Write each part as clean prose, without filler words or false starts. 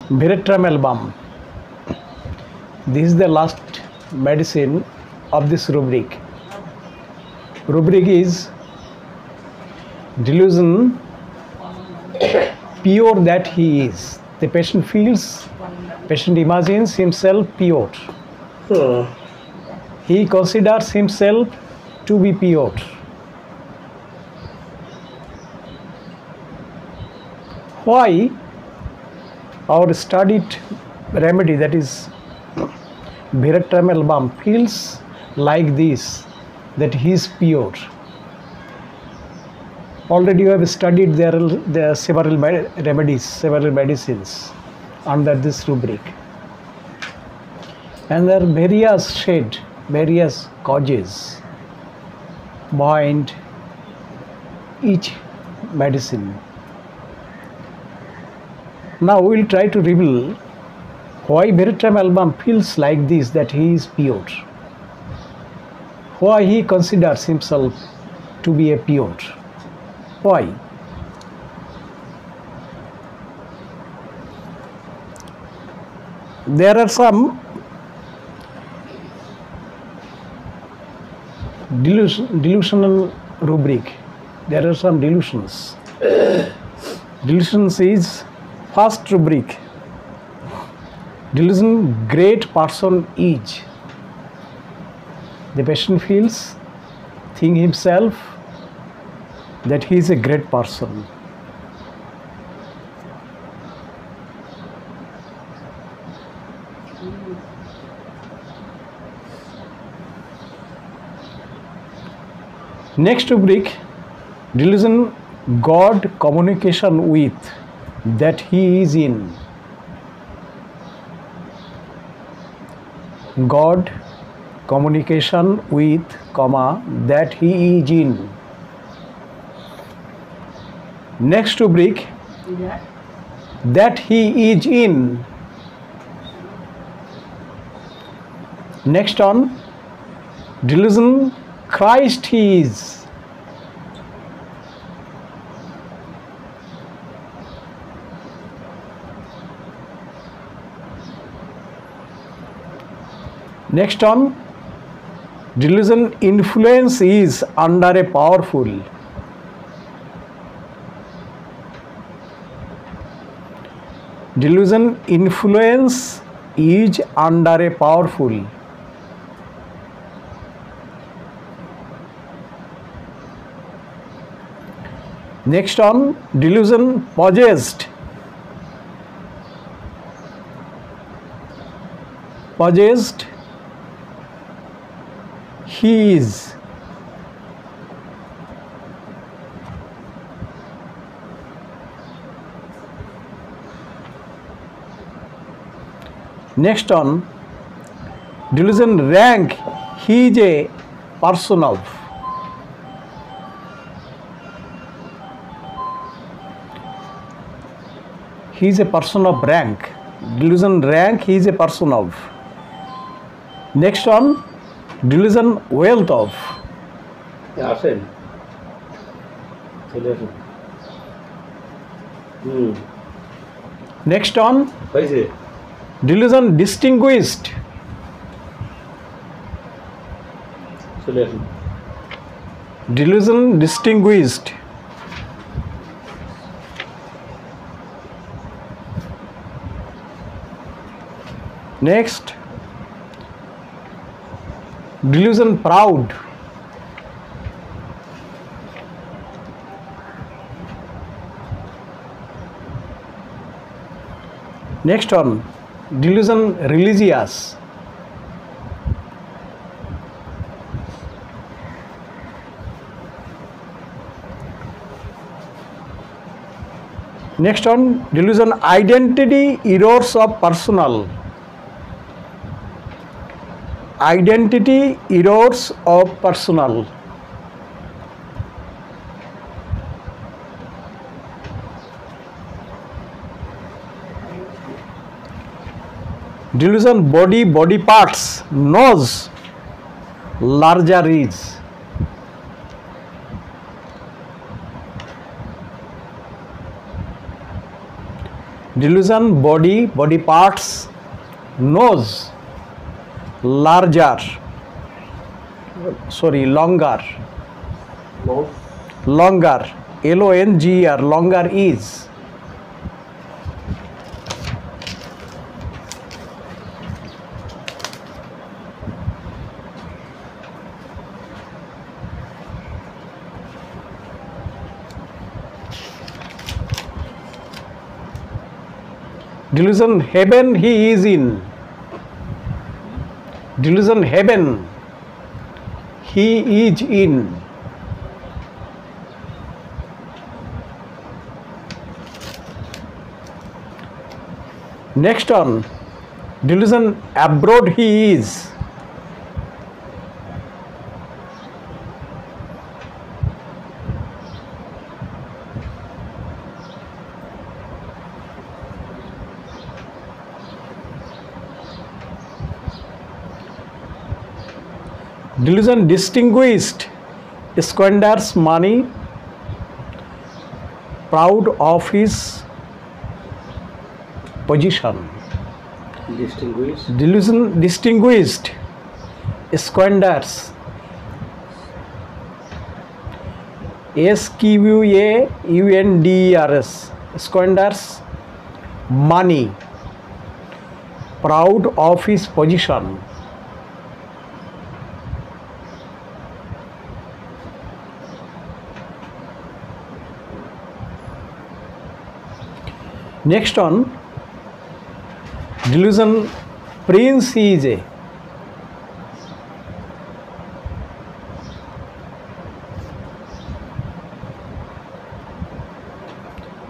Veratramel balm. This is the last medicine of this rubric. Rubric is delusion pure that he is. The patient imagines himself pure. He considers himself to be pure. Why our studied remedy, that is Veratramel balm, feels like this, that he is pure? Already you have studied there are several remedies, several medicines under this rubric, and there are various shade, various causes behind each medicine. Now we will try to reveal why Veratramel balm feels like this, that he is pure. Why he considers himself to be a pure. Why? There are some delusional rubric. There are some delusions. Delusions is first rubric. Delusion great person is. The patient think himself that he is a great person. Next rubric, delusion God communication with, that he is in. God communication with, comma, that he is in. Next rubric, that he is in. Next on, delusion Christ he is. Next on, delusion influence is under a powerful. Delusion influence is under a powerful. Next on, delusion possessed. Possessed he is. Next on, delusion rank he is a person of. He is a person of rank. Delusion rank he is a person of. Next on, delusion wealth of. Next on, delusion distinguished. Delusion distinguished. Next, delusion proud. Next one, delusion religious. Next one, delusion identity errors of personal. Identity errors of personal. Delusion body parts, nose, larger is. Delusion body parts, nose, longer, longer, longer, longer is. Delusion heaven he is in. Delusion heaven he is in. Next one, delusion abroad he is. Delusion distinguished squanders money, proud of his position. Delusion distinguished squanders, squanders, squanders money, proud of his position. Next one, delusion prince he is a.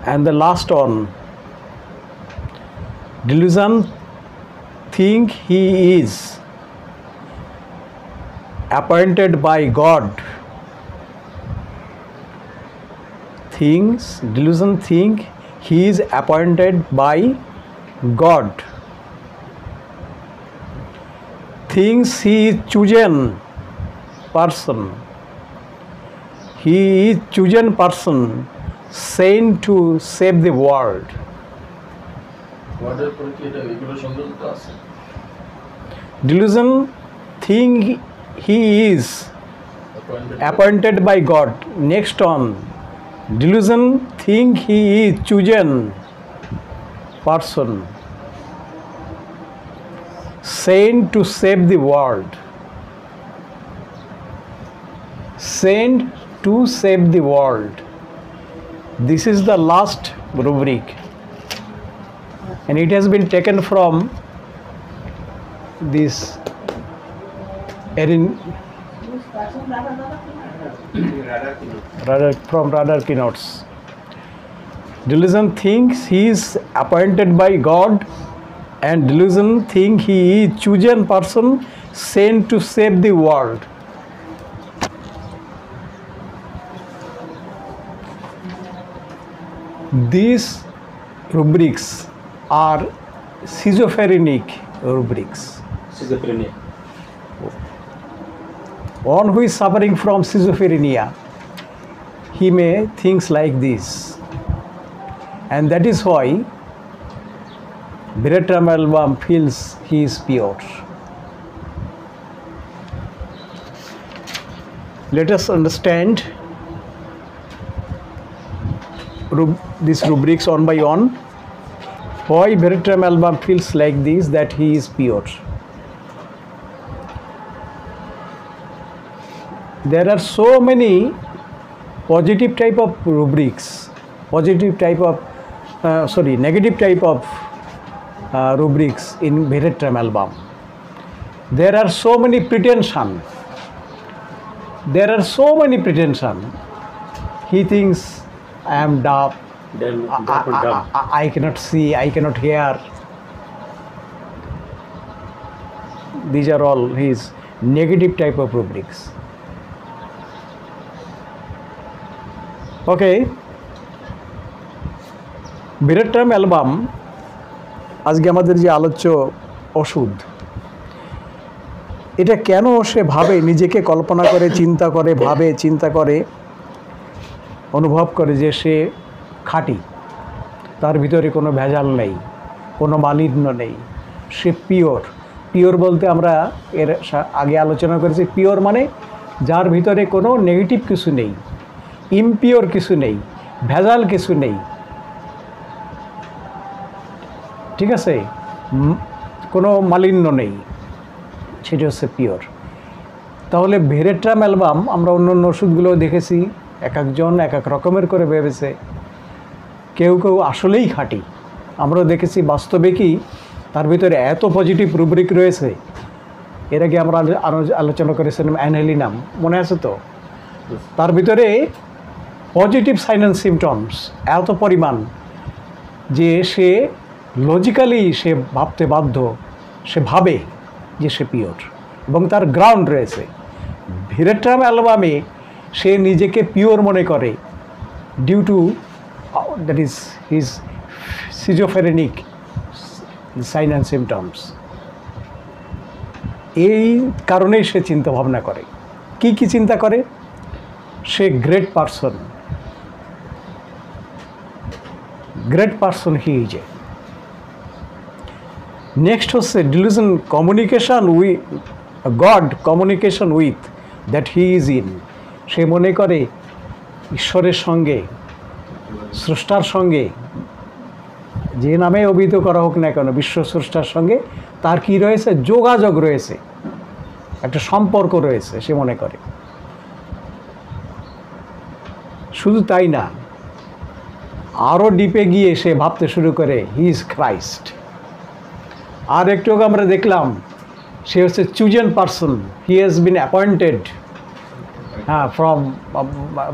And the last one, delusion think he is appointed by God. Delusion think he is appointed by God. Thinks he is chosen person. He is chosen person sent to save the world. Delusion think he is appointed by God. Next one, delusion think he is chosen person sent to save the world. Sent to save the world. This is the last rubric, and it has been taken from this from Radar Keynotes. Delusion thinks he is appointed by God, and delusion think he is chosen person sent to save the world. These rubrics are schizophrenic rubrics. Schizophrenia. One who is suffering from schizophrenia, he may think like this, and that is why Virat Ramalbam feels he is pure. Let us understand these rubrics one by one. Why Virat Ramalbam feels like this, that he is pure. There are so many positive type of rubrics, negative type of rubrics in Virat Ramalbam. There are so many pretension. He thinks, I am deaf, I cannot see, I cannot hear. These are all his negative type of rubrics. Okay, Virat Ramalbam আজকে আমাদের যে আলোচ্য ওষুধ, এটা কেন সে ভাবে, নিজেকে কল্পনা করে, চিন্তা করে অনুভব করে যে সে খাঁটি, তার ভিতরে কোনো ভেজাল নেই, কোনো মালিন্য নেই, সে পিওর। পিওর বলতে আমরা এর আগে আলোচনা করেছি, পিওর মানে যার ভিতরে কোনো নেগেটিভ কিছু নেই, ইমপিওর কিছু নেই, ভেজাল কিছু নেই, ঠিক আছে, কোনো মালিন্য নেই, সেটা হচ্ছে পিওর। তাহলে ভেরেট্রাম অ্যালবাম আমরা অন্য অন্য ওষুধগুলোও দেখেছি, এক একজন এক এক রকমের করে ভেবেছে, কেউ কেউ আসলেই খাঁটি। আমরাও দেখেছি বাস্তবে কি তার ভিতরে এত পজিটিভ রুব্রিক রয়েছে। এর আগে আমরা আলোচনা করেছিলাম অ্যানহেলিনাম, মনে আছে তো? তার ভিতরে পজিটিভ সাইন অ্যান্ড সিমটমস এত পরিমাণ যে সে লজিক্যালি সে ভাবতে বাধ্য, সে ভাবে যে সে পিওর, এবং তার গ্রাউন্ড রয়েছে। ভেরেট্রাম অ্যালবামে সে নিজেকে পিওর মনে করে due to that is his schizophrenic sign and symptoms. এই কারণেই সে চিন্তা ভাবনা করে। কি কি চিন্তা করে? সে great person, great person he is a. Next হচ্ছে delusion communication with God, communication with that he is in. সে মনে করে ঈশ্বরের সঙ্গে, স্রষ্টার সঙ্গে, যে নামে অভিহিত করা হোক না কেন, বিশ্ব স্রষ্টার সঙ্গে তার কি রয়েছে? যোগাযোগ রয়েছে, একটা সম্পর্ক রয়েছে সে মনে করে। শুধু তাই না, আরও ডিপে গিয়ে সে ভাবতে শুরু করে হি ইজ ক্রাইস্ট। আর একটু আমরা দেখলাম সে হচ্ছে chosen person, he has been appointed from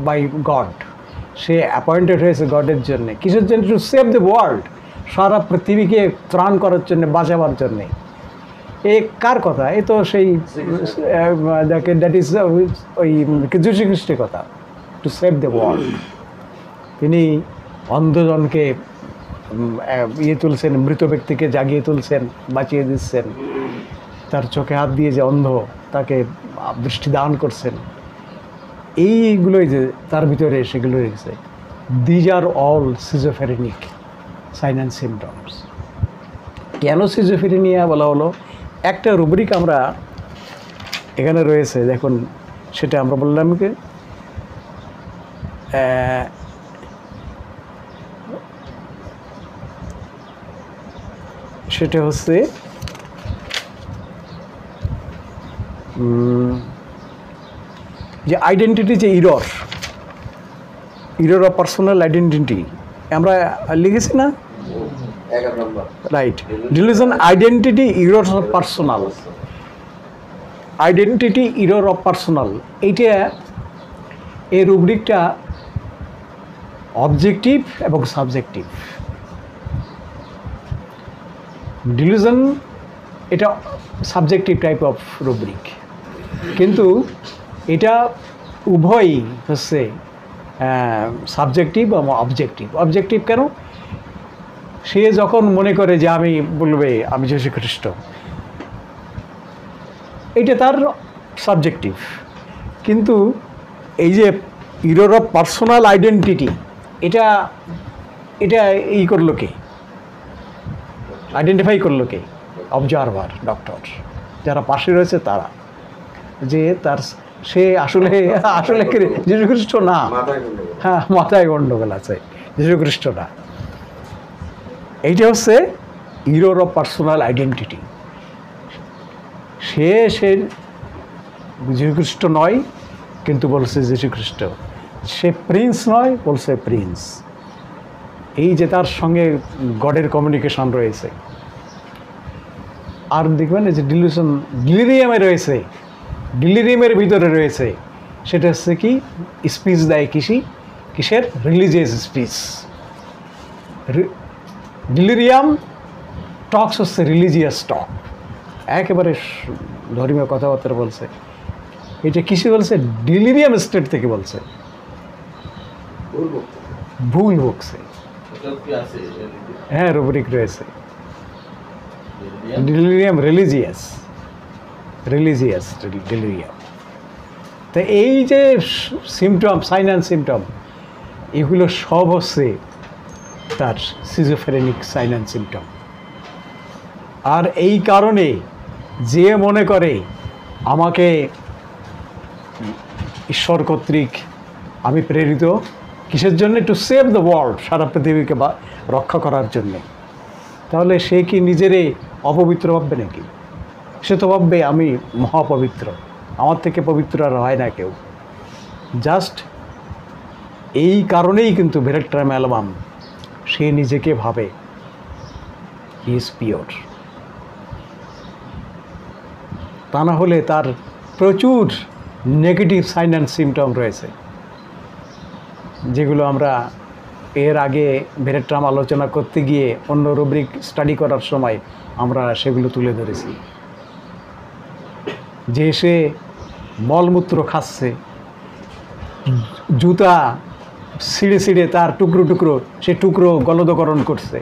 by God. সে অ্যাপয়েন্টেড হয়েছে গডের জন্যে। কিসের জন্য? টু সেভ দ্য ওয়ার্ল্ড, সারা পৃথিবীকে ত্রাণ করার জন্যে, বাঁচাবার জন্যে। এ কার কথা? এ তো সেই দ্যাট ইজ ওই যীশু খ্রিস্টের কথা, টু সেভ দ্য ওয়ার্ল্ড। তিনি অন্ধজনকে তুলছেন, মৃত ব্যক্তিকে জাগিয়ে তুলছেন, বাঁচিয়ে দিচ্ছেন, তার চোখে হাত দিয়ে যে অন্ধ তাকে দৃষ্টি দান করছেন। এইগুলোই যে তার ভিতরে সেগুলো রয়েছে। These are all schizophrenic sign and symptoms. কেন সিজোফ্রেনিয়া বলা হলো? একটা রুব্রিক আমরা এখানে রয়েছে, দেখুন, সেটা আমরা বললাম কি সেটা হচ্ছে যে আইডেন্টিটি, যে ইরর অফ পার্সোনাল আইডেন্টিটি আমরা লিখেছি না? Right. Dilution identity error of personal, identity error of personal, এইটা এই রুব্রিকটা অবজেক্টিভ এবং সাবজেক্টিভ। ডিলিউশন এটা সাবজেক্টিভ টাইপ অফ রুব্রিক, কিন্তু এটা উভয়ই হচ্ছে সাবজেক্টিভ এবং অবজেক্টিভ। অবজেক্টিভ কেন? সে যখন মনে করে যে আমি বলবে আমি যীশু খ্রিস্ট, এইটা তার সাবজেক্টিভ। কিন্তু এই যে ইরর অফ পার্সোনাল আইডেন্টিটি, এটা এটা এই করলো কে? আইডেন্টিফাই করলো কে? অবজারভার, ডক্টর, যারা পাশে রয়েছে তারা, যে তার সে আসলে যীশু খ্রিস্ট না। হ্যাঁ, মাথায় গণ্ডগোল আছে, যীশু খ্রিস্ট না। এইটা হচ্ছে ইরর অফ পার্সোনাল আইডেন্টিটি। সে যীশু খ্রিস্ট নয়, কিন্তু বলছে যীশু খ্রিস্ট। সে প্রিন্স নয়, বলছে প্রিন্স। এই যে তার সঙ্গে গডের কমিউনিকেশন রয়েছে। আর দেখবেন যে ডিলিউশন ডিলিরিয়ামে রয়েছে, ডিলিরিয়ামের ভিতরে রয়েছে, সেটা হচ্ছে কি? স্পিচ দেয় কিসের? Religious speech. ডিলিরিয়াম টকস হচ্ছে রিলিজিয়াস টক, একেবারে ধর্মীয় কথাবার্তা বলছে। এটা কিসে বলছে? ডিলিরিয়াম স্টেট থেকে বলছে, ভুল বকছে। হ্যাঁ, রুব্রিক রয়েছে ডিলিরিয়াম, রিলিজিয়াস ডিলিরিয়াম। তো এই যে সিমটম, সাইন অ্যান্ড সিমটম, এগুলো সব হচ্ছে তার সিজোফ্রেনিক সাইন অ্যান্ড সিমটম। আর এই কারণে যে মনে করে আমাকে ঈশ্বর কর্তৃক আমি প্রেরিত কিসের জন্য, টু সেভ দ্য ওয়ার্ল্ড, সারা পৃথিবীকে রক্ষা করার জন্যে, তাহলে সে কি নিজেরে অপবিত্র ভাববে নাকি? সে তো ভাববে আমি মহাপবিত্র, আমার থেকে পবিত্র আর হয় না কেউ। জাস্ট এই কারণেই কিন্তু বেরেট্রাম অ্যালবাম সে নিজেকে ভাবে হি ইজ পিওর। তা না হলে তার প্রচুর নেগেটিভ সাইন অ্যান্ড সিমটম রয়েছে, যেগুলো আমরা এর আগে বেরেট্রাম আলোচনা করতে গিয়ে অন্য রুব্রিক স্টাডি করার সময় আমরা সেগুলো তুলে ধরেছি। যে সে মলমূত্র খাচ্ছে, জুতা ছিঁড়ে ছিঁড়ে তার টুকরো টুকরো সে টুকরো গলদকরণ করছে,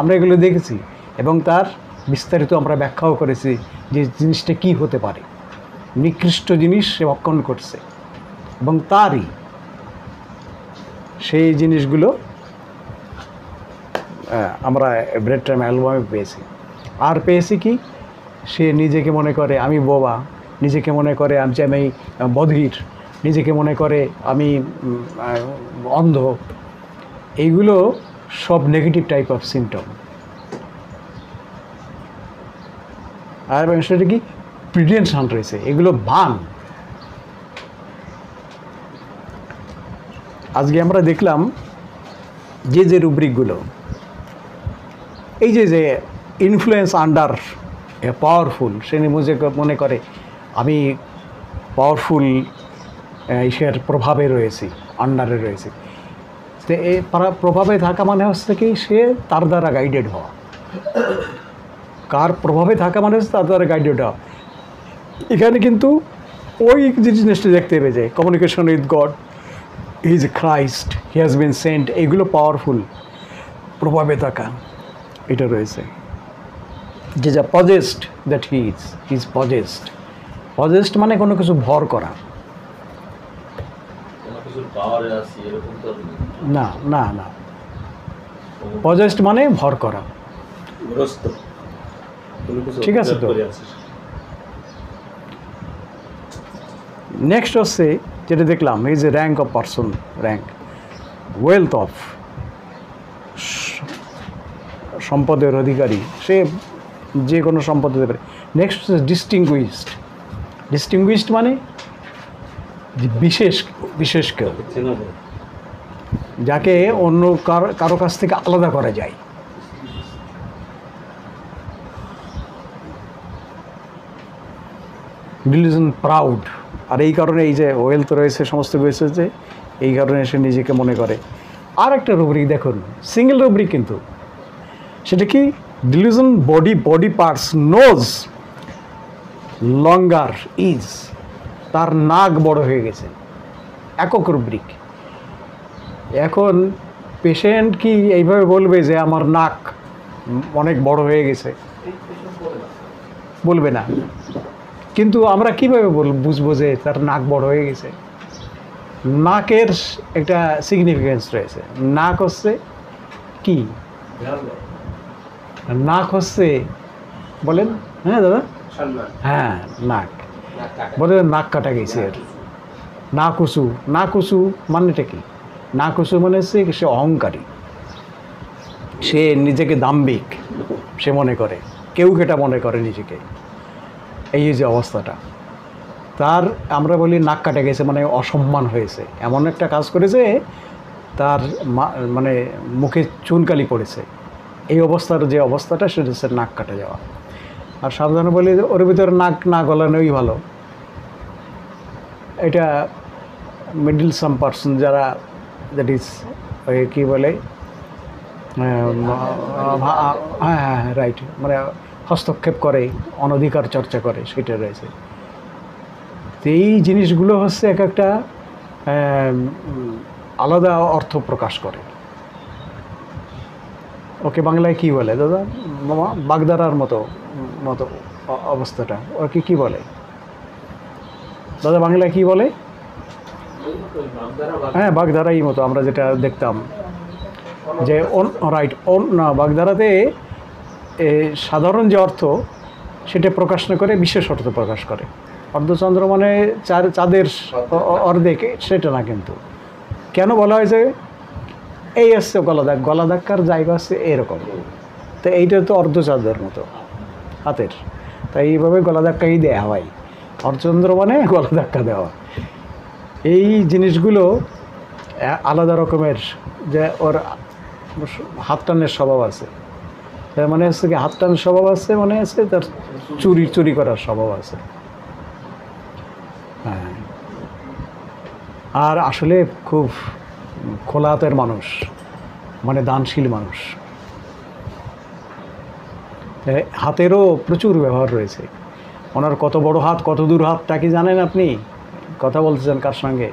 আমরা এগুলো দেখেছি এবং তার বিস্তারিত আমরা ব্যাখ্যাও করেছি যে জিনিসটা কি হতে পারে। নিকৃষ্ট জিনিস সে ভক্ষণ করছে এবং তারই সেই জিনিসগুলো আমরা বেরেট্রাম অ্যালবামে পেয়েছি। আর পেয়েছি কি, সে নিজেকে মনে করে আমি বোবা, নিজেকে মনে করে আমি বধির, নিজেকে মনে করে আমি অন্ধ। এইগুলো সব নেগেটিভ টাইপ অফ সিমটম। আর সেটা কি প্রিটেনশন রয়েছে, এগুলো ভান। আজকে আমরা দেখলাম যে রুব্রিকগুলো, এই যে ইনফ্লুয়েন্স আন্ডার এ পাওয়ারফুল, সে নিজেকে মনে করে আমি পাওয়ারফুল, ঈশ্বরের প্রভাবে রয়েছি, আন্ডারে রয়েছে। তো এই প্রভাবে থাকা মানে হচ্ছে কি সে তার দ্বারা গাইডেড হওয়া। কার প্রভাবে থাকা মানে হচ্ছে তার দ্বারা গাইডেড হওয়া। এখানে কিন্তু ওই জিনিসটা দেখতে পেয়েছে, communication with god, he is Christ, he has been Saint, এইগুলো পাওয়ারফুল প্রভাবে থাকা এটা রয়েছে। যে যা possessed, that he is possessed. Possessed মানে কোনো কিছু ভর করা, না না না, পজেসড মানে ভর করা, ঠিক আছে। তো নেক্সট হচ্ছে যেটা দেখলাম, এই যে rank of person, rank, wealth of, সম্পদের অধিকারী, সে যে কোনো সম্পদ হতে পারে। নেক্সট হচ্ছে ডিস্টিংগুইশড। ডিস্টিংগুইশড মানে বিশেষ কেউ, যাকে অন্য কারো কাছ থেকে আলাদা করা যায়। Dilution, proud. আর এই কারণে এই যে ওয়েলথ রয়েছে, সমস্ত রয়েছে, যে এই কারণে সে নিজেকে মনে করে। আর একটা রুব্রিক দেখুন, সিঙ্গেল রুব্রিক কিন্তু, সেটা কি, delusion body parts nose longer is, তার নাক বড় হয়ে গেছে, একক রুব্রিক। এখন পেশেন্ট কি এইভাবে বলবে যে আমার নাক অনেক বড় হয়ে গেছে? বলবে না। কিন্তু আমরা কীভাবে বুঝবো যে তার নাক বড় হয়ে গেছে? নাকের একটা সিগনিফিকেন্স রয়েছে। নাক হচ্ছে কি? নাক হচ্ছে, বলেন, হ্যাঁ দাদা, হ্যাঁ নাক, বলে নাক কাটা গেছে এর। নাক উঁচু, নাক উঁচু মানেটা কি? নাক উঁচু মানে হচ্ছে সে অহংকারী, সে নিজেকে দাম্ভিক সে মনে করে, কেউ কেটা মনে করে নিজেকে। এই যে অবস্থাটা তার, আমরা বলি নাক কাটা গেছে, মানে অসম্মান হয়েছে, এমন একটা কাজ করেছে, তার মানে মুখে চুনকালি পড়েছে। এই অবস্থার যে অবস্থাটা সেটা হচ্ছে নাক কাটা যাওয়া। আর সাবধানে বলি ওর ভিতরে নাক না গলানোই ভালো। এটা মিডল সাম পারসন যারা, দ্যাট ইজ কী বলে, হ্যাঁ রাইট, মানে হস্তক্ষেপ করে, অনধিকার চর্চা করে, সেটা রয়েছে। তো এই জিনিসগুলো হচ্ছে এক একটা আলাদা অর্থ প্রকাশ করে। ওকে বাংলায় কী বলে দাদা? মামা বাগদারার মতো মতো অবস্থাটা ওকে কী বলে দাদা? বাংলায় কী বলে? হ্যাঁ বাগধারাই মতো আমরা যেটা দেখতাম, যে রাইট না বাগধারাতে সাধারণ যে অর্থ সেটা প্রকাশ না করে বিশেষ অর্থ প্রকাশ করে। অর্ধচন্দ্র মানে চাঁদের অর্ধেক সেটা না, কিন্তু কেন বলা হয়েছে এই আসছে গলা ধাক্কার জায়গা আছে এরকম, তো এইটা তো অর্ধচাঁদের মতো হাতের, তাই এইভাবে গলা ধাক্কাই দেওয়া হয়। অর্ধচন্দ্র মানে গলা ধাক্কা দেওয়া। এই জিনিসগুলো আলাদা রকমের, যে ওর হাত টানের স্বভাব আছে, তার মানে হচ্ছে কি হাত টানের স্বভাব আছে, মানে হচ্ছে তার চুরি করার স্বভাব আছে। হ্যাঁ, আর আসলে খুব খোলা হাতের মানুষ, মানে দানশীল মানুষ। হাতেরও প্রচুর ব্যবহার রয়েছে। ওনার কত বড় হাত, কত দূর হাতটা কি জানেন আপনি? কথা বলতেছেন কার সঙ্গে,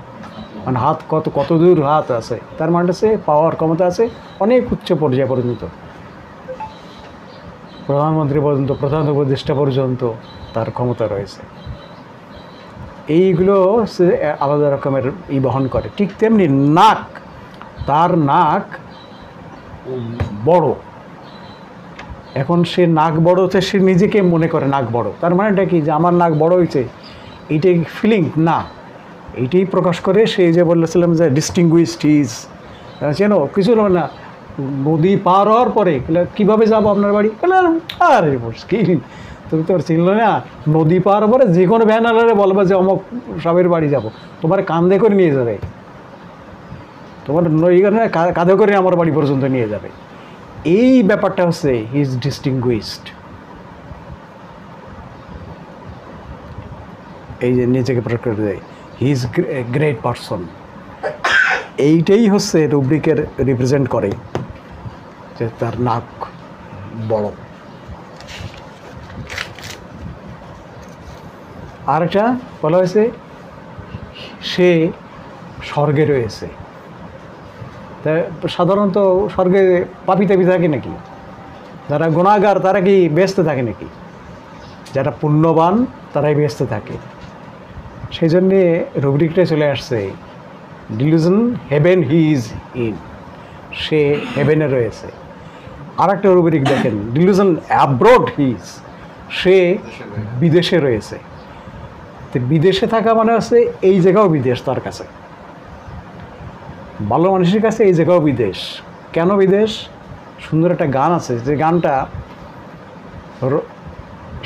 মানে হাত কত দূর হাত আছে, তার মানে হচ্ছে পাওয়ার ক্ষমতা আছে অনেক উচ্চ পর্যায় পর্যন্ত, প্রধানমন্ত্রী পর্যন্ত, প্রধান উপদেষ্টা পর্যন্ত তার ক্ষমতা রয়েছে। এইগুলো সে আলাদা রকমের বহন করে। ঠিক তেমনি নাক, তার নাক বড়। এখন সে নাক বড় হচ্ছে, সে নিজেকে মনে করে নাক বড়, তার মানেটা কি যে আমার নাক বড় হয়েছে, এইটাই ফিলিং না, এইটাই প্রকাশ করে। সে যে বলেছিলাম যে ডিস্টিংগুইশড ইজ, চেন কিছু না, নদী পার হওয়ার পরে কীভাবে যাবো আপনার বাড়ি, আরে মুশকিল, তুমি তো চিনলো না, নদী পার পরে যে কোনো ভ্যান আলারে বলবা যে অমুক সবের বাড়ি যাব, তোমার কাঁধে করে নিয়ে যাবে, তোমার কাঁধে করে আমার বাড়ি পর্যন্ত নিয়ে যাবে। এই ব্যাপারটা হচ্ছে হি ইজ ডিস্টিংগুইশড। এই যে নিজেকে প্রকাশ করে দেয়, হি ইজ গ্রেট পারসন। এইটাই হচ্ছে রুব্রিকের রিপ্রেজেন্ট করে যে তার নাক বড়। আর একটা বলা হয়েছে সে স্বর্গে রয়েছে। তা সাধারণত স্বর্গে পাপী তাপি থাকে নাকি? যারা গুনাহগার তারা কি ব্যস্ত থাকে নাকি? যারা পুণ্যবান তারাই ব্যস্ত থাকে। সেই জন্যে রুব্রিকটা চলে আসছে, delusion heaven he is in, সে হেভেনে রয়েছে। আর একটা রুব্রিক দেখেন, ডিলিউশন অ্যাব্রোড হি ইজ, সে বিদেশে রয়েছে। তো বিদেশে থাকা মানে হচ্ছে এই জায়গাও বিদেশ তার কাছে, ভালো মানুষের কাছে এই জায়গাও বিদেশ। কেন বিদেশ? সুন্দর একটা গান আছে, যে গানটা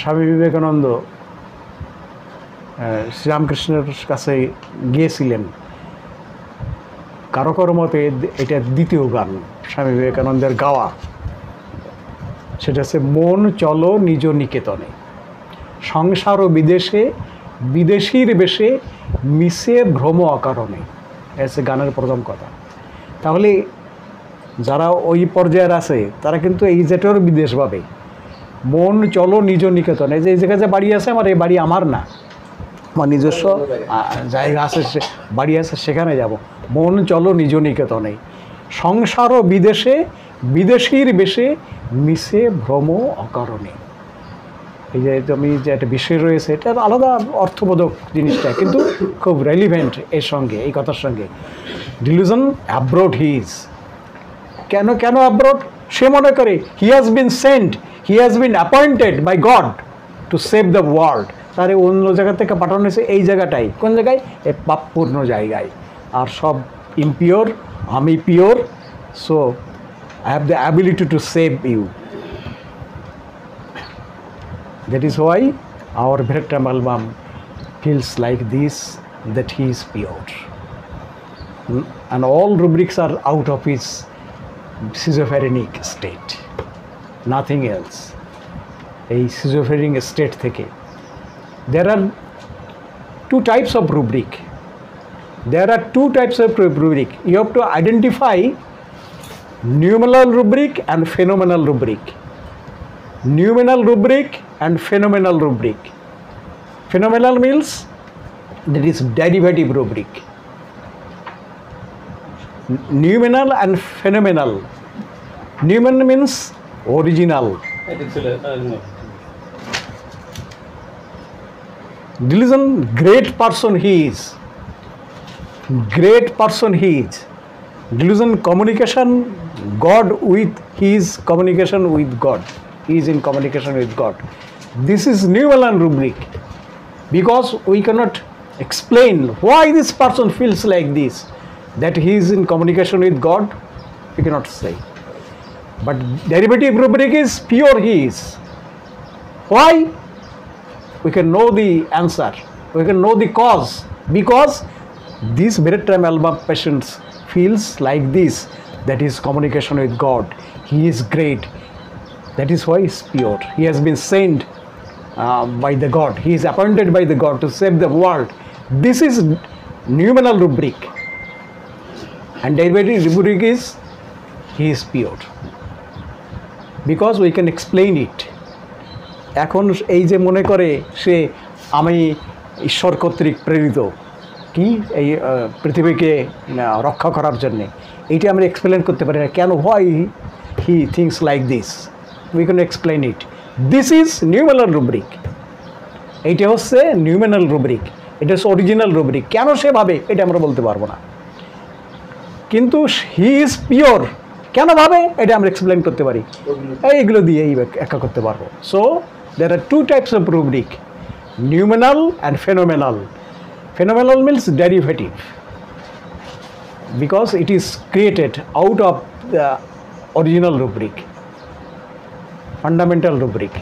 স্বামী বিবেকানন্দ শ্রীরামকৃষ্ণের কাছে গিয়েছিলেন। কারো কারো মতে এটা দ্বিতীয় গান স্বামী বিবেকানন্দের গাওয়া, সেটা হচ্ছে মন চলো নিজ নিকেতনে, সংসার ও বিদেশে বিদেশির বেশে মিশে ভ্রম অকারণে, এসে গানের প্রথম কথা। তাহলে যারা ওই পর্যায়ের আছে তারা কিন্তু এই যেটার বিদেশ ভাবে, মন চলো নিজ নিকেতনে, যে এই জায়গায় যে বাড়ি আছে আমার, এই বাড়ি আমার না, আমার নিজস্ব জায়গা আছে, বাড়ি আছে, সেখানে যাব। মন চলো নিজ নিকেতনে, সংসার ও বিদেশে বিদেশির বেশে মিশে ভ্রম অকারণে। এই যে তুমি যে একটা বিষয় রয়েছে, এটা আলাদা অর্থবোধক জিনিসটা, কিন্তু খুব রেলিভেন্ট এর সঙ্গে, এই কথার সঙ্গে। Delusion abroad he is. কেন অ্যাব্রোড? সে মনে করে he has been sent, he has been appointed by God to save the world. তারে অন্য জায়গা থেকে পাঠানো হয়েছে এই জায়গাটাই। কোন জায়গায়? এই পাপপূর্ণ জায়গায়। আর সব ইমপিওর, আমি pure, so I have the ability to save you. That is why our Bhaktam album feels like this, that he is pure. And all rubrics are out of his schizophrenic state, nothing else. A schizophrenic state theke. There are two types of rubric. You have to identify numeral rubric and phenomenal rubric. Numeral rubric and phenomenal rubric. Phenomenal means that is derivative rubric. Numeral and phenomenal. Numeral means original. Delusion, great person he is. Great person he is. Delusion communication, God with his communication with God. He is in communication with God. This is Newman rubric, because we cannot explain why this person feels like this, that he is in communication with God, we cannot say. But derivative rubric is pure he is. Why? We can know the answer, we can know the cause, because these bedtime album patients feels like this, that is communication with God. He is great. That is why he is pure. He has been sent by the God. He is appointed by the God to save the world. This is numeral rubric. And derivative rubric is he is pure. Because we can explain it. এখন এই যে মনে করে সে আমি ঈশ্বর কর্তৃক প্রেরিত কি এই পৃথিবীকে রক্ষা করার জন্য, এইটা আমরা এক্সপ্লেন করতে পারি না কেন, why he thinks like this, we can explain it. This is noumenal rubric. এইটা হচ্ছে নিউমেনাল রুব্রিক, এটা হচ্ছে অরিজিনাল রুব্রিক। কেন সে ভাবে এটা আমরা বলতে পারবো না, কিন্তু হি ইজ পিওর কেন ভাবে এটা আমরা এক্সপ্লেন করতে পারি, এইগুলো দিয়ে এই ব্যাখ্যা করতে পারবো। So there are two types of rubric, numeral and phenomenal. Phenomenal means derivative, because it is created out of the original rubric, fundamental rubric.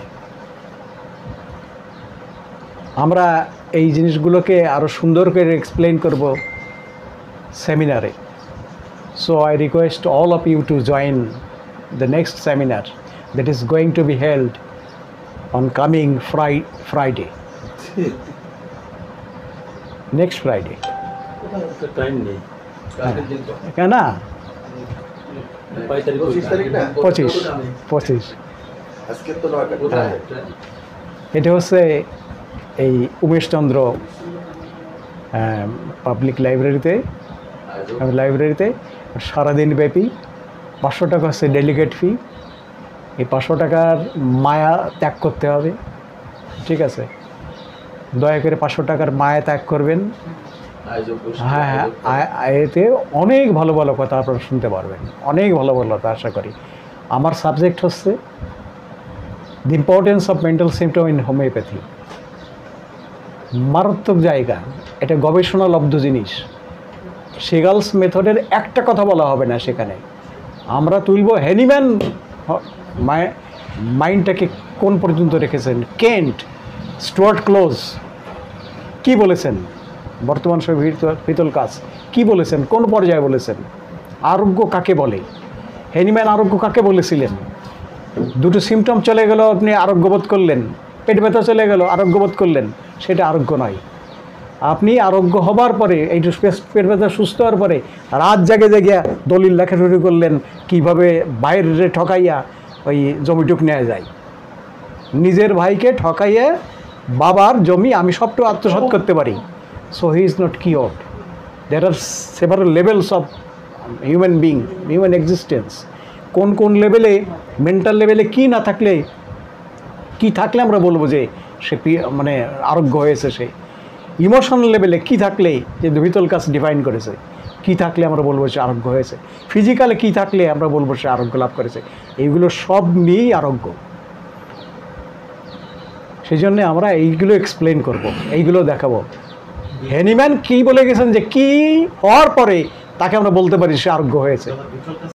আমরা এই জিনিসগুলোকে আরো সুন্দর করে এক্সপ্লেইন করব সেমিনারে। So I request all of you to join the next seminar that is going to be held on coming Friday. Next Friday. কেন 25 এটা হচ্ছে এই উমেশচন্দ্র পাবলিক লাইব্রেরিতে সারাদিন ব্যাপী 500 টাকা হচ্ছে ডেলিগেট ফি। এই 500 টাকার মায়া ত্যাগ করতে হবে, ঠিক আছে? দয়া করে 500 টাকার মায়া ত্যাগ করবেন। হ্যাঁ, এতে অনেক ভালো ভালো কথা আপনারা শুনতে পারবেন, অনেক ভালো ভালো কথা আশা করি। আমার সাবজেক্ট হচ্ছে the importance of mental symptom in homeopathy. মারাত্মক জায়গা, এটা গবেষণালব্ধ জিনিস। সেগালস মেথডের একটা কথা বলা হবে না সেখানে। আমরা তুলব হ্যানিম্যান মাইন্ডটাকে কোন পর্যন্ত রেখেছেন, কেন্ট, স্টুয়ার্ট ক্লোজ কি বলেছেন, বর্তমান সময় ভিতলকাস কি বলেছেন, কোন পর্যায়ে বলেছেন, আরোগ্য কাকে বলে, হ্যানিম্যান আরোগ্য কাকে বলেছিলেন। দুটো সিমটম চলে গেল, আপনি আরোগ্যবোধ করলেন, পেট ব্যথা চলে গেল, আরোগ্যবোধ করলেন, সেটা আরোগ্য নয়। আপনি আরোগ্য হবার পরে, এইটু পেট ব্যথা সুস্থ হওয়ার পরে রাত জাগে জাগিয়া দলিল লেখা শুরু করলেন কীভাবে বাইরে ঠকাইয়া ওই জমিটুক নেওয়া যায়। নিজের ভাইকে ঠকাইয়া বাবার জমি আমি সবটু আত্মসাৎ করতে পারি। So he is not cured. There are several levels of human being, human existence. কোন কোন লেভেলে, মেন্টাল লেভেলে কি না থাকলে, কি থাকলে আমরা বলবো যে সে মানে আরোগ্য হয়েছে। সে ইমোশনাল লেভেলে কি থাকলে, যে ভিতলকাস ডিফাইন করেছে, কি থাকলে আমরা বলবো সে আরোগ্য হয়েছে। ফিজিক্যালে কি থাকলে আমরা বলবো সে আরোগ্য লাভ করেছে। এইগুলো সব নিয়েই আরোগ্য। সেই জন্যে আমরা এইগুলো এক্সপ্লেন করব, এইগুলো দেখাবো। হ্যানিম্যান কি বলে গেছেন যে কি হওয়ার পরে তাকে আমরা বলতে পারি সে আরোগ্য হয়েছে।